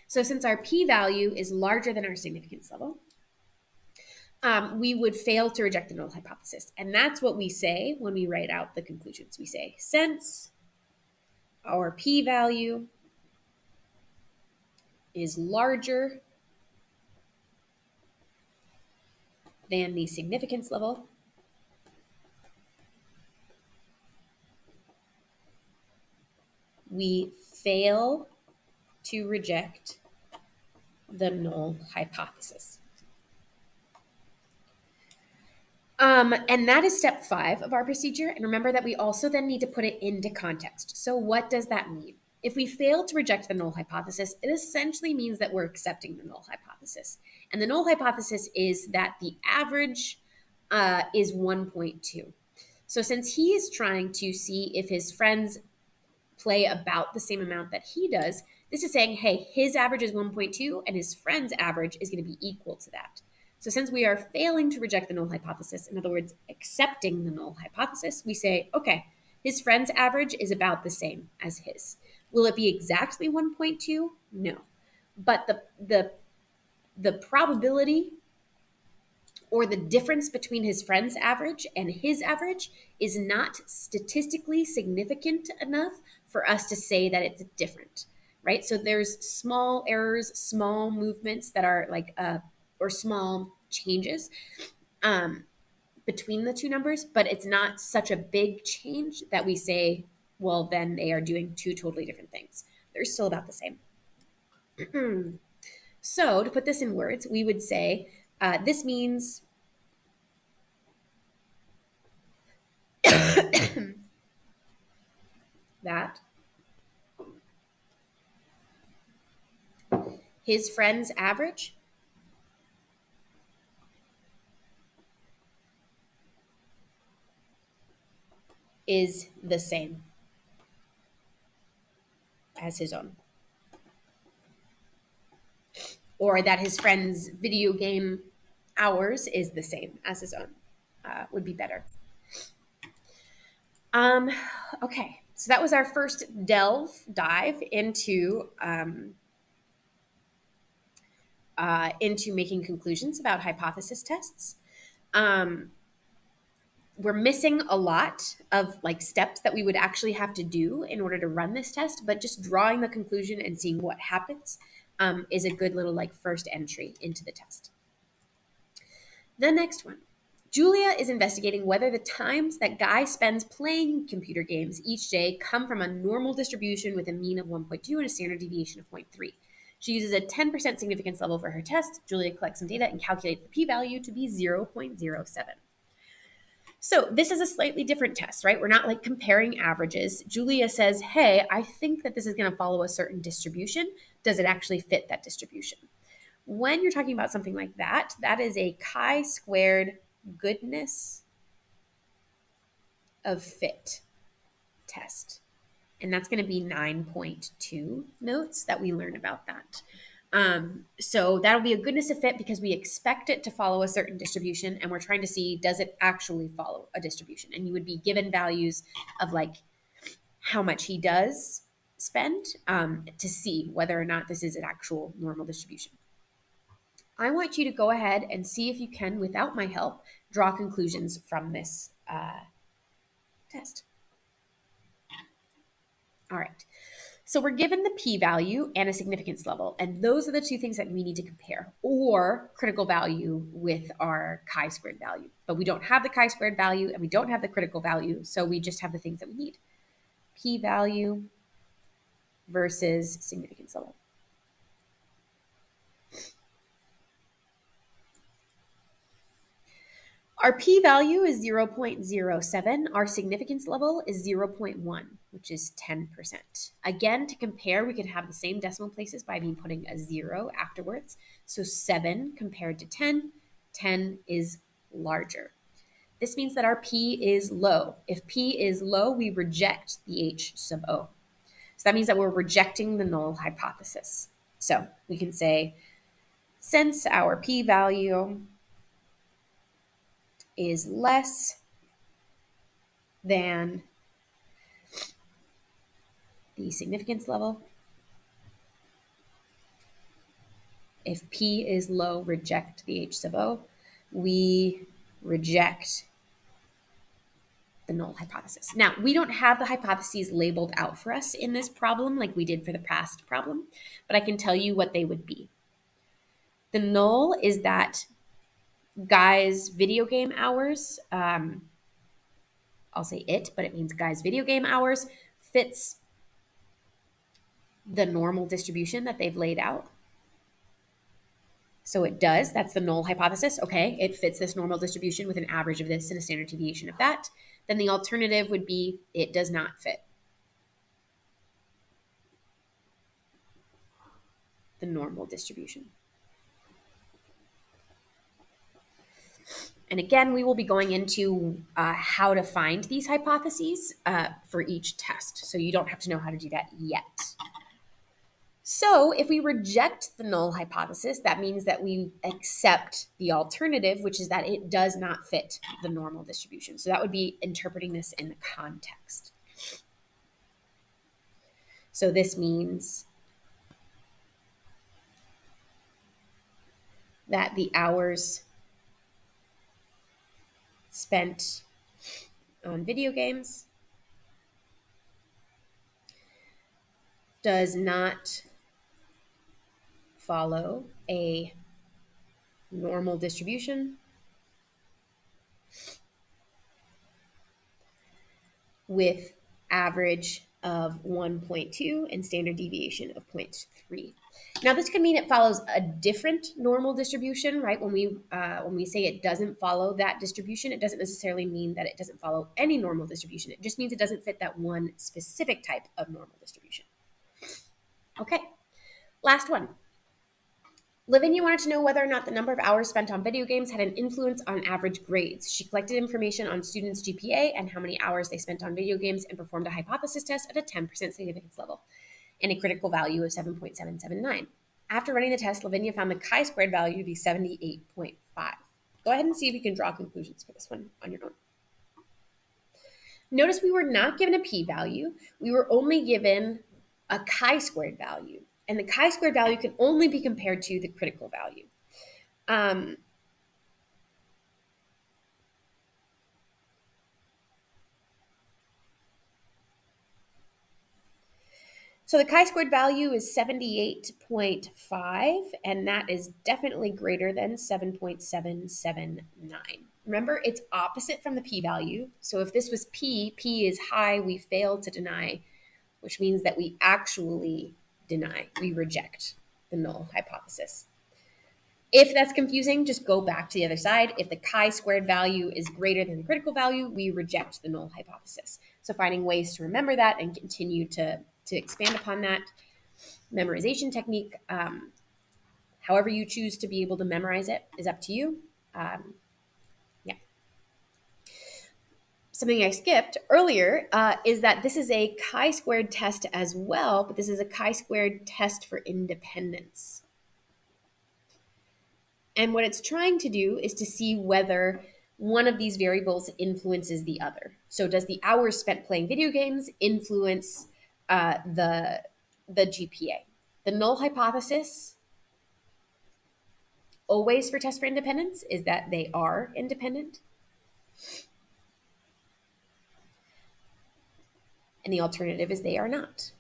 So since our p-value is larger than our significance level, we would fail to reject the null hypothesis. And that's what we say when we write out the conclusions. We say, since our p-value is larger than the significance level, we fail to reject the null hypothesis. And that is step 5 of our procedure. And remember that we also then need to put it into context. So what does that mean? If we fail to reject the null hypothesis, it essentially means that we're accepting the null hypothesis. And the null hypothesis is that the average is 1.2. So since he is trying to see if his friends play about the same amount that he does, this is saying, hey, his average is 1.2 and his friend's average is going to be equal to that. So since we are failing to reject the null hypothesis, in other words, accepting the null hypothesis, we say, okay, his friend's average is about the same as his. Will it be exactly 1.2? No. But the probability or the difference between his friend's average and his average is not statistically significant enough for us to say that it's different, right? So there's small errors, small movements that are like, or small changes between the two numbers, but it's not such a big change that we say, well, then they are doing two totally different things. They're still about the same. So to put this in words, we would say this means that his friend's average is the same as his own. Or that his friend's video game hours is the same as his own, would be better. Okay, so that was our first dive into making conclusions about hypothesis tests. We're missing a lot of like steps that we would actually have to do in order to run this test, but just drawing the conclusion and seeing what happens is a good little like first entry into the test. The next one. Julia is investigating whether the times that Guy spends playing computer games each day come from a normal distribution with a mean of 1.2 and a standard deviation of 0.3. She uses a 10% significance level for her test. Julia collects some data and calculates the p-value to be 0.07. So this is a slightly different test, right? We're not like comparing averages. Julia says, hey, I think that this is going to follow a certain distribution. Does it actually fit that distribution? When you're talking about something like that, that is a chi-squared goodness of fit test. And that's going to be 9.2 notes that we learn about that. So that'll be a goodness of fit because we expect it to follow a certain distribution and we're trying to see, does it actually follow a distribution? And you would be given values of like how much he does spend to see whether or not this is an actual normal distribution. I want you to go ahead and see if you can, without my help, draw conclusions from this test. All right. So we're given the p-value and a significance level, and those are the two things that we need to compare, or critical value with our chi-squared value. But we don't have the chi-squared value and we don't have the critical value, so we just have the things that we need. P-value versus significance level. Our p-value is 0.07. Our significance level is 0.1, which is 10%. Again, to compare, we could have the same decimal places by putting a 0 afterwards. So 7 compared to 10, 10 is larger. This means that our p is low. If p is low, we reject the h sub o. So that means that we're rejecting the null hypothesis. So we can say, since our p-value is less than the significance level, If P is low, reject the H sub O. We reject the null hypothesis. Now, we don't have the hypotheses labeled out for us in this problem like we did for the past problem, but I can tell you what they would be. The null is that Guy's video game hours, I'll say it, but it means Guy's video game hours fits the normal distribution that they've laid out. So it does. That's the null hypothesis. Okay, it fits this normal distribution with an average of this and a standard deviation of that. Then the alternative would be it does not fit the normal distribution. And again, we will be going into how to find these hypotheses for each test. So you don't have to know how to do that yet. So if we reject the null hypothesis, that means that we accept the alternative, which is that it does not fit the normal distribution. So that would be interpreting this in the context. So this means that the hours spent on video games does not follow a normal distribution with average of 1.2 and standard deviation of 0.3. Now, this could mean it follows a different normal distribution, right? When we say it doesn't follow that distribution, it doesn't necessarily mean that it doesn't follow any normal distribution. It just means it doesn't fit that one specific type of normal distribution. Okay, last one. Lavinia wanted to know whether or not the number of hours spent on video games had an influence on average grades. She collected information on students' GPA and how many hours they spent on video games and performed a hypothesis test at a 10% significance level and a critical value of 7.779. After running the test, Lavinia found the chi-squared value to be 78.5. Go ahead and see if you can draw conclusions for this one on your own. Notice we were not given a p-value. We were only given a chi-squared value. And the chi-squared value can only be compared to the critical value. So the chi-squared value is 78.5, and that is definitely greater than 7.779. Remember, it's opposite from the p-value. So if this was p is high, we fail to deny, which means that we actually deny, we reject the null hypothesis. If that's confusing, just go back to the other side. If the chi-squared value is greater than the critical value, we reject the null hypothesis. So finding ways to remember that and continue to expand upon that memorization technique, however you choose to be able to memorize it is up to you. Something I skipped earlier is that this is a chi-squared test as well, but this is a chi-squared test for independence. And what it's trying to do is to see whether one of these variables influences the other. So does the hours spent playing video games influence the GPA? The null hypothesis, always for test for independence, is that they are independent. And the alternative is they are not.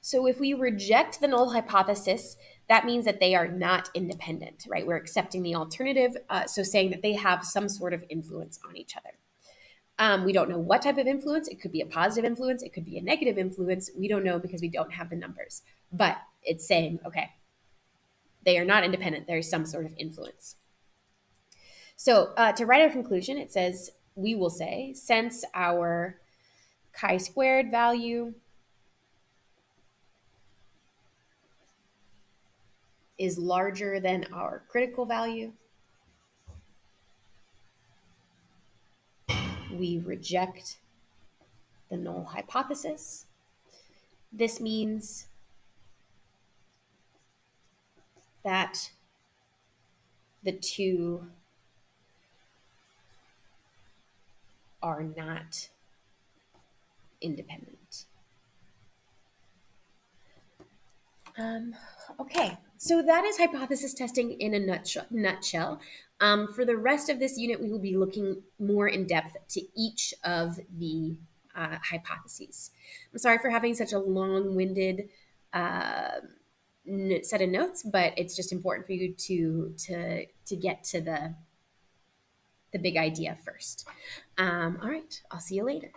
So if we reject the null hypothesis, that means that they are not independent, right? We're accepting the alternative, so saying that they have some sort of influence on each other. We don't know what type of influence. It could be a positive influence. It could be a negative influence. We don't know because we don't have the numbers. But it's saying, okay, they are not independent. There is some sort of influence. So to write our conclusion, it says, we will say, since our chi-squared value is larger than our critical value, we reject the null hypothesis. This means that the two are not independent. Um, okay, so that is hypothesis testing in a nutshell. For the rest of this unit, we will be looking more in depth to each of the hypotheses. I'm sorry for having such a long-winded uh, set of notes, but it's just important for you to get to the big idea first. All right, I'll see you later.